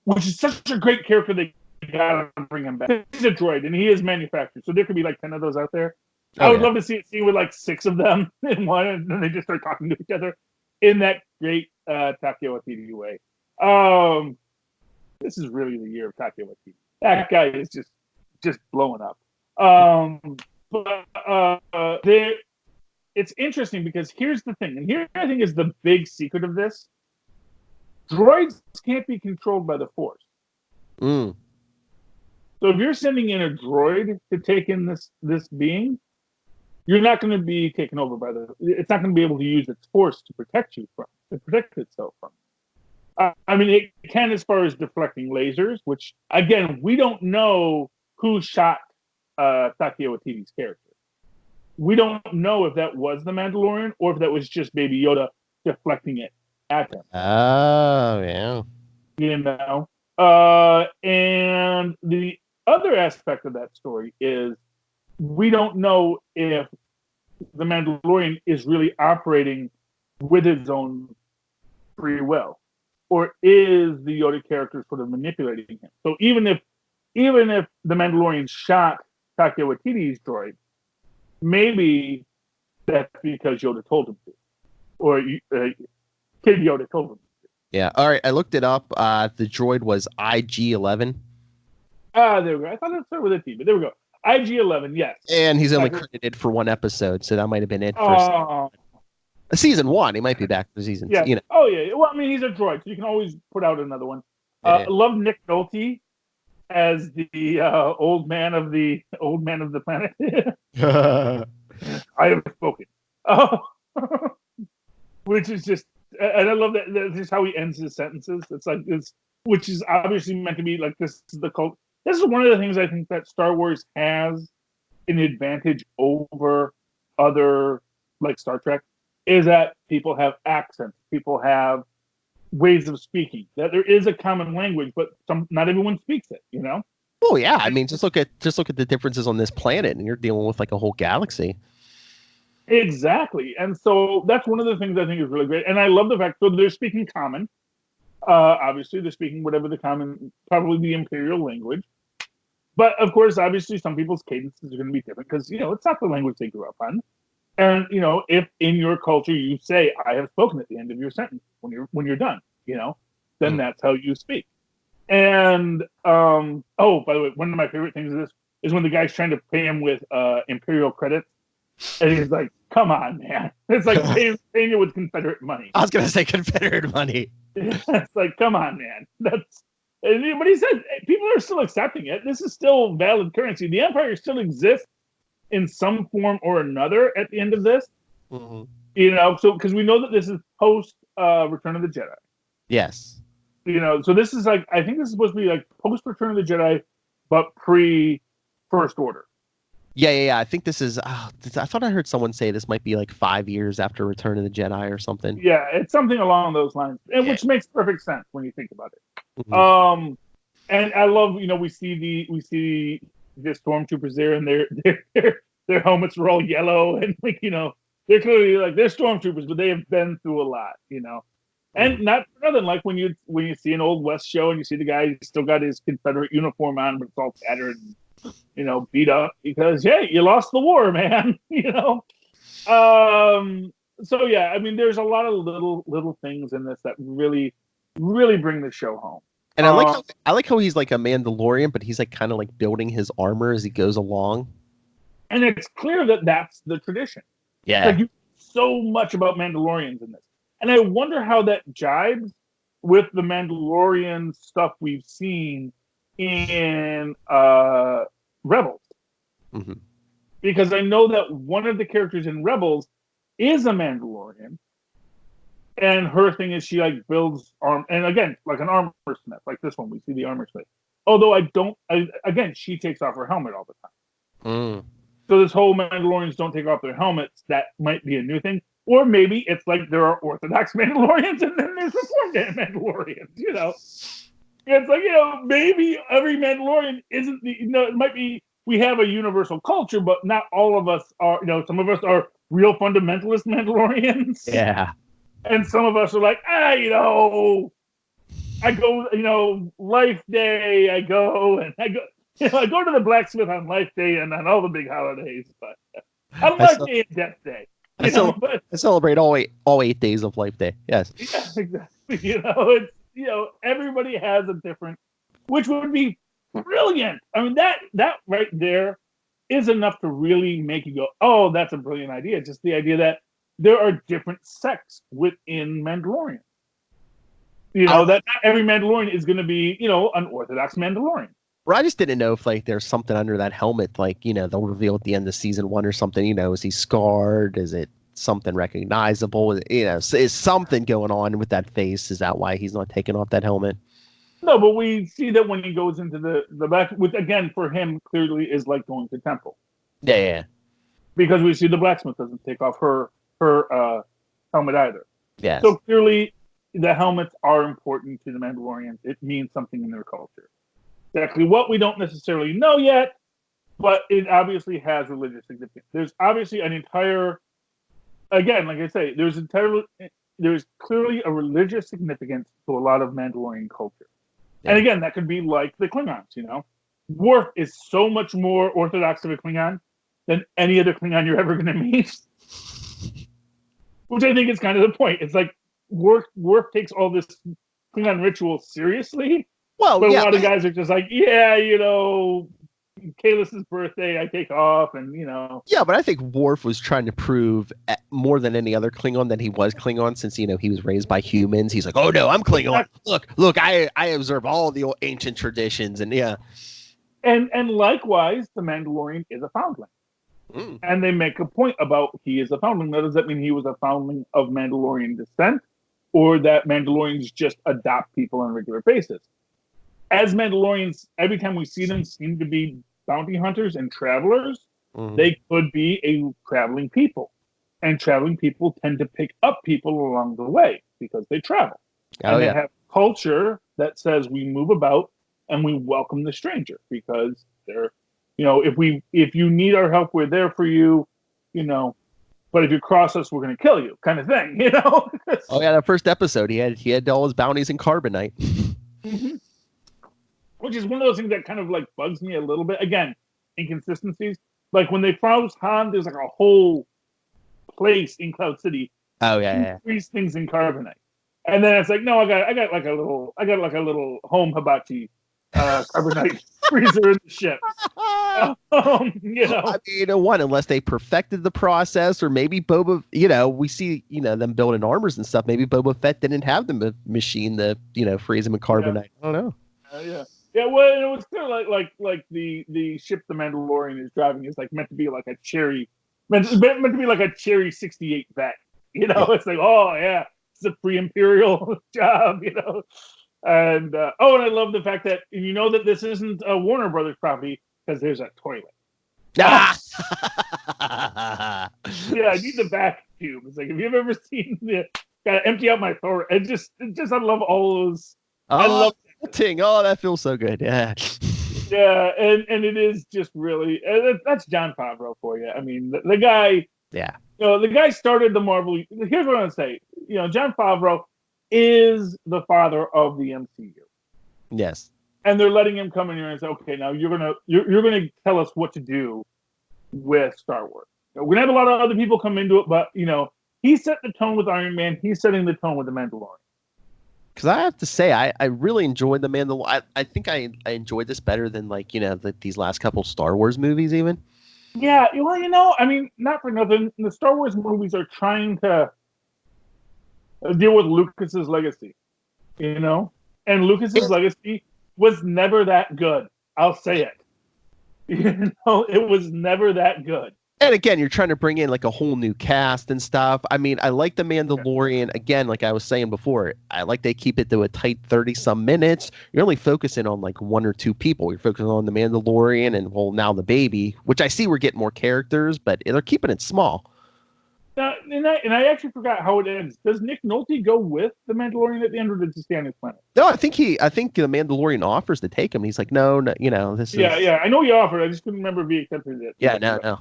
which is such a great character, they gotta bring him back. He's a droid, and he is manufactured, so there could be like 10 of those out there. I would love to see it with like 6 of them in one, and then they just start talking to each other in that great Taika Waititi way. This is really the year of Taika Waititi. That guy is just blowing up. It's interesting because here's the thing, and here I think is the big secret of this. Droids can't be controlled by the Force. So if you're sending in a droid to take in this being, you're not going to be taken over by it's not going to be able to use its Force to protect itself from. I mean, it can as far as deflecting lasers, which again, we don't know who shot Taika Waititi's character. We don't know if that was the Mandalorian or if that was just Baby Yoda deflecting it at him. Oh, yeah. And the other aspect of that story is we don't know if the Mandalorian is really operating with his own free will, or is the Yoda character sort of manipulating him. So even if the Mandalorian shot Taika Waititi's droid, maybe that's because Yoda told him to, or Kid Yoda told him to. Yeah. All right. I looked it up. The droid was IG-11. There we go. I thought it started with a T, but there we go. IG-11, yes. And he's only credited for 1 episode, so that might have been it for season 1. He might be back for season 2. Oh, yeah. Well, I mean, he's a droid, so you can always put out another one. I love Nick Nolte as the old man of the planet. I have spoken. Oh, which is just, and I love that. That's just how he ends his sentences. It's like this, which is obviously meant to be like this is the cult. This is one of the things I think that Star Wars has an advantage over other, like Star Trek, is that people have accents, people have ways of speaking. That there is a common language, but not everyone speaks it. Oh yeah, I mean, just look at the differences on this planet, and you're dealing with like a whole galaxy. Exactly, and so that's one of the things I think is really great, and I love the fact they're speaking common. Obviously, they're speaking whatever the common, probably the Imperial language. But of course, obviously, some people's cadences are going to be different because it's not the language they grew up on. And if in your culture you say "I have spoken" at the end of your sentence when you're done, then that's how you speak. And by the way, one of my favorite things of this is when the guy's trying to pay him with Imperial credits, And he's like, come on, man. It's like paying it with Confederate money. I was gonna say Confederate money. It's like, come on, man. But he said people are still accepting it. This is still valid currency. The Empire still exists in some form or another at the end of this. Mm-hmm. You know, so because we know that this is post Return of the Jedi. Yes. You know, so this is like, I think this is supposed to be like post Return of the Jedi, but pre First Order. Yeah. I think this is. I thought I heard someone say this might be like 5 years after Return of the Jedi or something. Yeah, it's something along those lines, and which makes perfect sense when you think about it. Mm-hmm. And I love, you know, we see the stormtroopers there, and their helmets are all yellow, and like, you know, they're clearly like they're stormtroopers, but they have been through a lot, you know. And not for nothing, like when you see an old West show and you see the guy who's still got his Confederate uniform on, but it's all tattered and, you know, beat up because, hey, you lost the war, man. You know. So yeah, I mean, there's a lot of little things in this that really bring the show home. And I like how he's like a Mandalorian, but he's like kind of like building his armor as he goes along. And it's clear that that's the tradition. Yeah. Like, you so much about Mandalorians in this. And I wonder how that jibes with the Mandalorian stuff we've seen in Rebels. Mm-hmm. Because I know that one of the characters in Rebels is a Mandalorian. And her thing is she like builds arm, and again, like an armor smith, like this one, we see the armor smith. Although again, she takes off her helmet all the time. So this whole Mandalorians don't take off their helmets, that might be a new thing. Or maybe it's like there are Orthodox Mandalorians and then there's Reformed Mandalorians, you know. It's like, you know, maybe every Mandalorian isn't you know, it might be we have a universal culture, but not all of us are, you know, some of us are real fundamentalist Mandalorians. Yeah. And some of us are like, you know, I go, you know, Life Day, I go to the blacksmith on Life Day and on all the big holidays, but on Life Day and Death Day. I celebrate all 8 days of Life Day. Yes. Yeah, exactly. You know, it's, you know, everybody has a different, which would be brilliant. I mean, that right there is enough to really make you go, oh, that's a brilliant idea. Just the idea that there are different sects within Mandalorian. You know, that not every Mandalorian is going to be, you know, an Orthodox Mandalorian. Well, I just didn't know if like there's something under that helmet, like, you know, they'll reveal at the end of season 1 or something. You know, is he scarred? Is it something recognizable? You know, is something going on with that face? Is that why he's not taking off that helmet? No, but we see that when he goes into the back, which again for him clearly is like going to temple. Yeah. Because we see the blacksmith doesn't take off her helmet either. Yeah. So clearly, the helmets are important to the Mandalorians. It means something in their culture. Exactly what we don't necessarily know yet, but it obviously has religious significance. There's obviously an entire, again, like I say, there's clearly a religious significance to a lot of Mandalorian culture. Yeah. And again, that could be like the Klingons, you know. Worf is so much more orthodox of a Klingon than any other Klingon you're ever going to meet. Which I think is kind of the point. It's like Worf takes all this Klingon ritual seriously. Well, but a lot of guys are just like, yeah, you know, Kalus's birthday, I take off, and you know. Yeah, but I think Worf was trying to prove more than any other Klingon that he was Klingon, since you know he was raised by humans. He's like, oh no, I'm Klingon. Look, I observe all the old ancient traditions, and yeah. And likewise, the Mandalorian is a foundling. And they make a point about he is a foundling. Now, does that mean he was a foundling of Mandalorian descent, or that Mandalorians just adopt people on a regular basis? As Mandalorians, every time we see them, seem to be bounty hunters and travelers. They could be a traveling people. And traveling people tend to pick up people along the way because they travel. And they have culture that says we move about and we welcome the stranger because they're, you know, if you need our help, we're there for you, you know, but if you cross us, we're going to kill you, kind of thing, you know? Oh yeah, that first episode, he had all his bounties in carbonite. Which is one of those things that kind of like bugs me a little bit. Again, inconsistencies. Like when they froze Han, there's like a whole place in Cloud City. Oh yeah. Freeze things in carbonite, and then it's like, no, I got like a little home hibachi carbonite freezer in the ship. You know, I mean, one, unless they perfected the process, or maybe Boba, we see, them building armors and stuff. Maybe Boba Fett didn't have the machine to, freeze him in carbonite. I don't know. Yeah. Well, it was kind of like the ship the Mandalorian is driving is like meant to be like a cherry, meant to be like a cherry '68 vet. It's like, oh yeah, it's a pre-imperial job. And and I love the fact that that this isn't a Warner Brothers property because there's a toilet. Ah! Yeah, I need the vacuum. It's like, have you ever seen gotta empty out my throat? I love all those. I love ting. Oh, that feels so good. Yeah. Yeah, and it is just really that's Jon Favreau for you. I mean, the guy. Yeah. The guy started the Marvel. Here's what I'm gonna say. Jon Favreau is the father of the MCU. Yes. And they're letting him come in here and say, okay, now you're gonna tell us what to do with Star Wars. We're gonna have a lot of other people come into it, but he set the tone with Iron Man. He's setting the tone with the Mandalorian. Because I have to say, I really enjoyed the Mandalorian. I think I enjoyed this better than these last couple Star Wars movies even. Yeah, well, I mean, not for nothing. The Star Wars movies are trying to deal with Lucas's legacy, and Lucas's legacy was never that good. I'll say it. It was never that good. And again, you're trying to bring in a whole new cast and stuff. I mean, I like the Mandalorian. Again, like I was saying before, I like they keep it to a tight 30-some minutes. You're only focusing on one or two people. You're focusing on the Mandalorian and, now the baby, which I see we're getting more characters, but they're keeping it small. And I actually forgot how it ends. Does Nick Nolte go with the Mandalorian at the end, or does he stay on his planet? No, I think the Mandalorian offers to take him. He's like, no, this is... Yeah, I know he offered. I just couldn't remember if he accepted it. Yeah, no.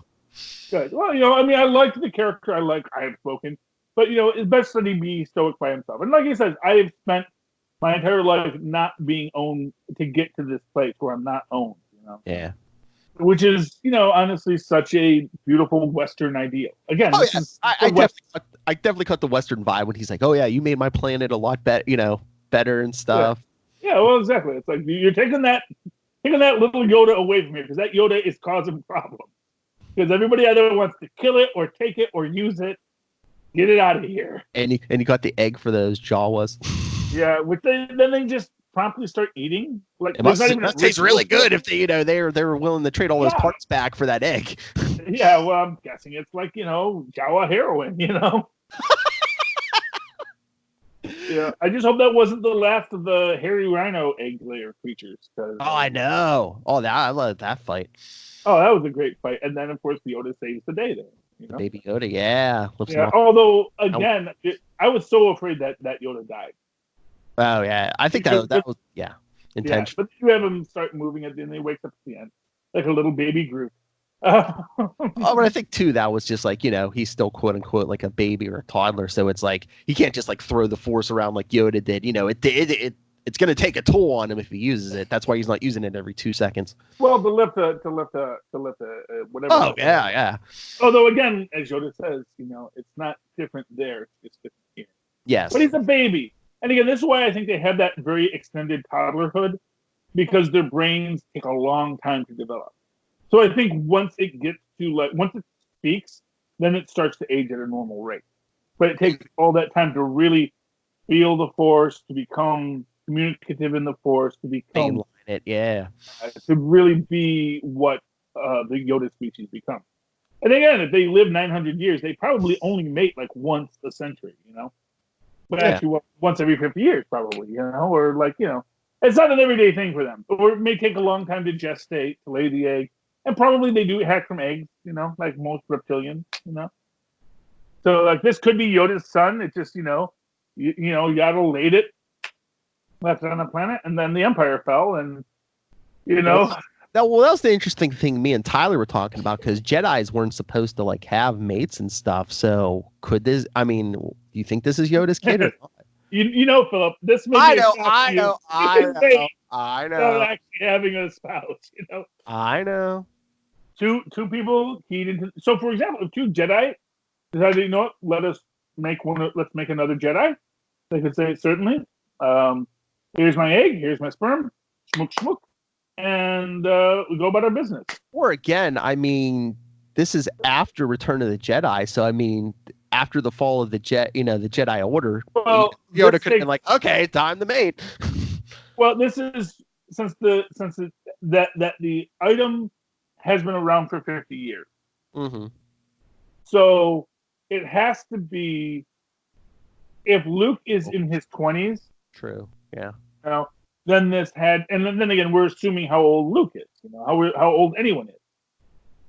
Good. Well, I mean, I liked the character. I have spoken. But, it's best that he be stoic by himself. And like he says, I have spent my entire life not being owned to get to this place where I'm not owned, Yeah. Which is, honestly, such a beautiful Western ideal. Again, I definitely caught the Western vibe when he's like, oh, yeah, you made my planet a lot better, better and stuff. Yeah, well, exactly. It's like you're taking that little Yoda away from me because that Yoda is causing problems. Because everybody either wants to kill it or take it or use it. Get it out of here. And you got the egg for those Jawas. Yeah, which then they just promptly start eating. It must taste really good if they were willing to trade all those parts back for that egg. Yeah, well, I'm guessing it's like Jawa heroin. Yeah, I just hope that wasn't the last of the hairy rhino egg layer creatures. Oh, I know. Oh, I love that fight. Oh, that was a great fight. And then, of course, Yoda saves the day there. Baby Yoda, yeah. Although, again, I was so afraid that Yoda died. Oh, yeah. I think that was, intentional. Yeah, but you have him start moving at the end, and he wakes up at the end, like a little baby Groot. But I think, too, that was just he's still, quote-unquote, like a baby or a toddler. So it's like, he can't just, throw the Force around like Yoda did. It's going to take a toll on him if he uses it. That's why he's not using it every 2 seconds. Well, to lift whatever. Oh, yeah. Although, again, as Yoda says, it's not different there. It's different here. Yes. But he's a baby. And again, this is why I think they have that very extended toddlerhood, because their brains take a long time to develop. So I think once it speaks, then it starts to age at a normal rate. But it takes all that time to really feel the Force, to become communicative in the Force, to become it, yeah, to really be what the Yoda species become. And again, if they live 900 years, they probably only mate once a century, But actually, once every 50 years, probably, or it's not an everyday thing for them. Or it may take a long time to gestate, to lay the egg, and probably they do hatch from eggs, like most reptilians, So this could be Yoda's son. It's just Yaddle laid it, left it on the planet, and then the Empire fell, and that was the interesting thing me and Tyler were talking about, because Jedis weren't supposed to have mates and stuff. So could this? I mean, do you think this is Yoda's kid or not? Philip, this may I be know. Not actually having a spouse, I know. Two people keyed into. So, for example, if two Jedi decided, let's make another Jedi. They could say, certainly. Here's my egg. Here's my sperm. Schmook, schmook. and we go about our business. Or again, I mean, this is after Return of the Jedi, so I mean, after the fall of the the Jedi Order, Well, Yoda could have been like, okay, time to mate. Well, this is that the item has been around for 50 years. Mm-hmm. So it has to be, if Luke is in his 20s. True. Yeah. You know, then this had, and then again, we're assuming how old Luke is. You know, how old anyone is.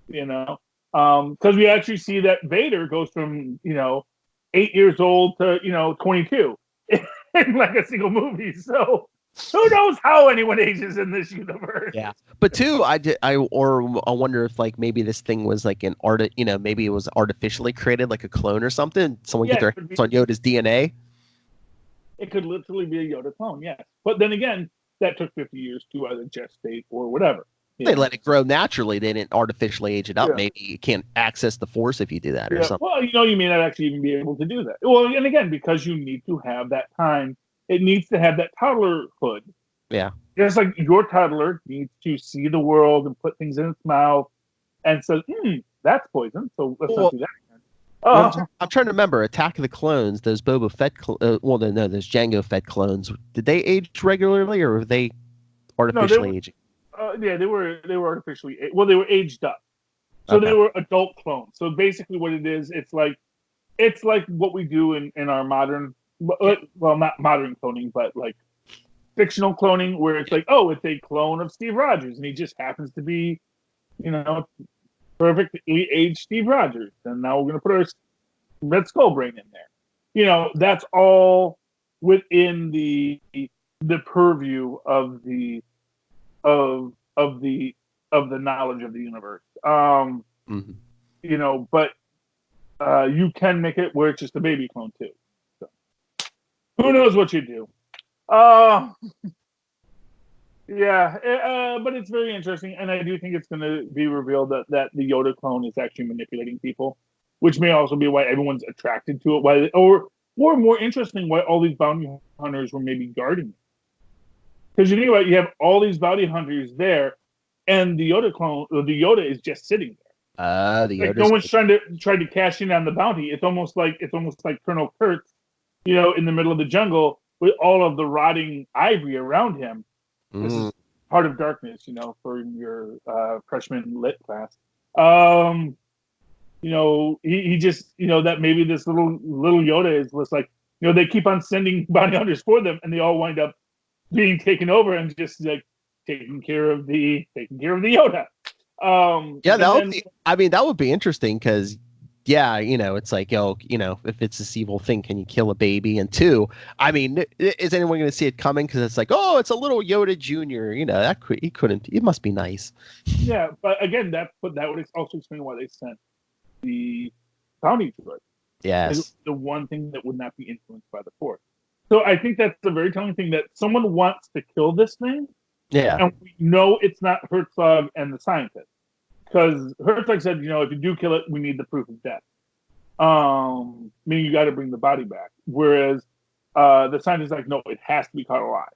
You know, because we actually see that Vader goes from 8 years old to 22 in like a single movie. So who knows how anyone ages in this universe? Yeah, but too, I wonder if like maybe this thing was like an maybe it was artificially created, like a clone or something. Someone get their hands on Yoda's DNA. It could literally be a Yoda clone, yes. But then again, that took 50 years to either gestate or whatever. They let it grow naturally. They didn't artificially age it up. Yeah. Maybe you can't access the Force if you do that or something. Well, you may not actually even be able to do that. Well, and again, because you need to have that time, it needs to have that toddlerhood. Yeah. Just like your toddler needs to see the world and put things in its mouth and says, that's poison, so let's not do that again. I'm trying to remember. Attack of the Clones, those Boba Fett, those Jango Fett clones, did they age regularly or were they artificially aging? Yeah, they were artificially. Well, they were aged up, so they were adult clones. So basically, what it is, it's like what we do in our modern, well, not modern cloning, but like fictional cloning, where it's like, oh, it's a clone of Steve Rogers, and he just happens to be, perfectly aged Steve Rogers, and now we're gonna put our Red Skull brain in there. That's all within the purview of the knowledge of the universe. But you can make it where it's just a baby clone too. So, who knows what you do? But it's very interesting, and I do think it's going to be revealed that the Yoda clone is actually manipulating people, which may also be why everyone's attracted to it. Or more interesting, why all these bounty hunters were maybe guarding it. Because you think about it, you have all these bounty hunters there, and the Yoda clone, or the Yoda, is just sitting there. No one's trying to cash in on the bounty. It's almost like Colonel Kurtz, in the middle of the jungle with all of the rotting ivory around him. This is Heart of Darkness, for your freshman lit class. He just, that maybe this little Yoda was like, they keep on sending bounty hunters for them, and they all wind up being taken over and just like taking care of the Yoda. That would be interesting because, it's like, if it's this evil thing, can you kill a baby? And two, is anyone going to see it coming? Because it's like, oh, it's a little Yoda Jr. He couldn't. It must be nice. Yeah, but again, that would also explain why they sent the bounty droid. Yes, it's the one thing that would not be influenced by the Force. So I think that's a very telling thing that someone wants to kill this thing. Yeah. And we know it's not Herzog and the scientist. Because Herzog said, if you do kill it, we need the proof of death. Meaning you got to bring the body back. Whereas the scientist is like, no, it has to be caught alive.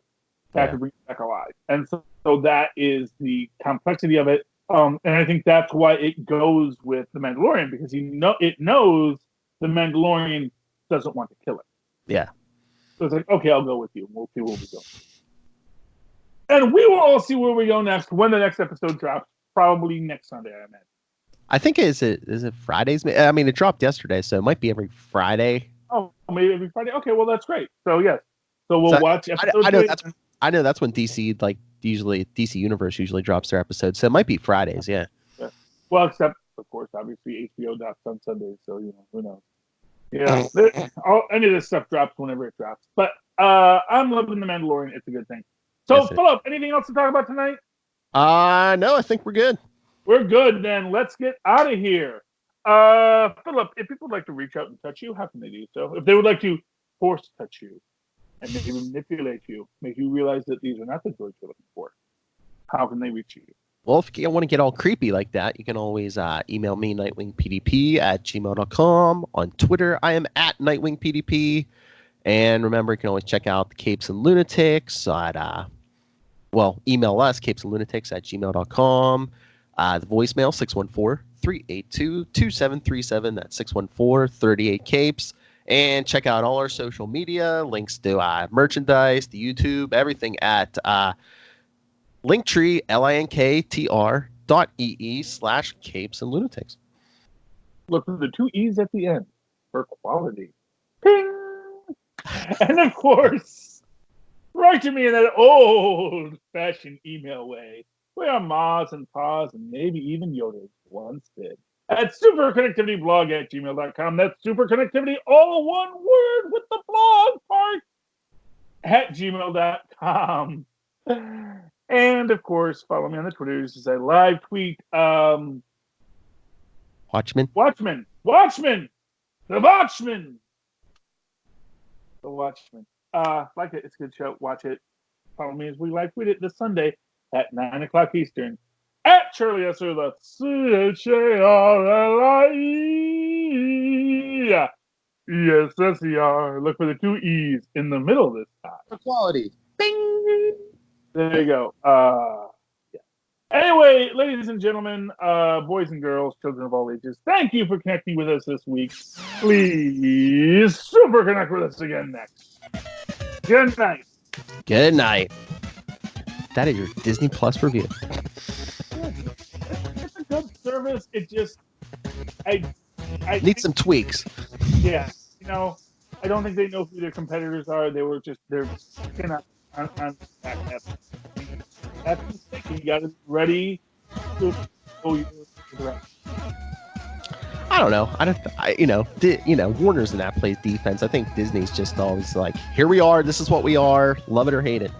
It has to bring it back alive. And so that is the complexity of it. And I think that's why it goes with the Mandalorian, because it knows the Mandalorian doesn't want to kill it. Yeah. So it's like, okay, I'll go with you. We'll see where we go. And we will all see where we go next when the next episode drops. Probably next Sunday, I imagine. I think is it Fridays? I mean, it dropped yesterday, so it might be every Friday. Oh, maybe every Friday. Okay, well that's great. So yes, we'll watch episode. I know that's when DC DC Universe usually drops their episodes, so it might be Fridays. Yeah. Well, except of course, obviously HBO drops on Sundays, so who knows. Yeah, any of this stuff drops whenever it drops. But I'm loving The Mandalorian. It's a good thing. So, Philip, anything else to talk about tonight? No, I think we're good. We're good, then. Let's get out of here. Philip, if people would like to reach out and touch you, how can they do so? If they would like to force touch you and maybe manipulate you, make you realize that these are not the droids you're looking for, how can they reach you? Well, if you want to get all creepy like that, you can always email me, nightwingpdp@gmail.com. On Twitter, I am @nightwingpdp. And remember, you can always check out the Capes and Lunatics at email us, capesandlunatics@gmail.com. The voicemail, 614-382-2737. That's 614-38-CAPES. And check out all our social media, links to merchandise, the YouTube, everything at Linktree, linktr.ee/capesandlunatics. Look for the 2 E's at the end for quality. Ping! And of course, write to me in that old-fashioned email way, where Maz and Paz and maybe even Yoda once did. At superconnectivityblog@gmail.com. That's superconnectivity, all one word with the blog part, at gmail.com. And of course, follow me on the Twitters as I live tweet. Watchmen. The Watchmen. Like it. It's a good show. Watch it. Follow me as we live tweet it this Sunday at 9 o'clock Eastern. At Charlie Esser, that's CHARLIE. Yes, SER. Look for the 2 E's in the middle this time. For quality. Bing! There you go. Yeah. Anyway, ladies and gentlemen, boys and girls, children of all ages, thank you for connecting with us this week. Please super connect with us again next. Good night. Good night. That is your Disney Plus review. It's a good service. It just, I need some tweaks. Yeah, I don't think they know who their competitors are. They're picking up on that. That's the mistake. You got to be ready to go your direction. I don't know. Warner's in that plays defense. I think Disney's just always like, here we are. This is what we are. Love it or hate it.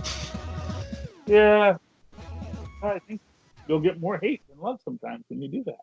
Yeah, I think you'll get more hate than love sometimes when you do that.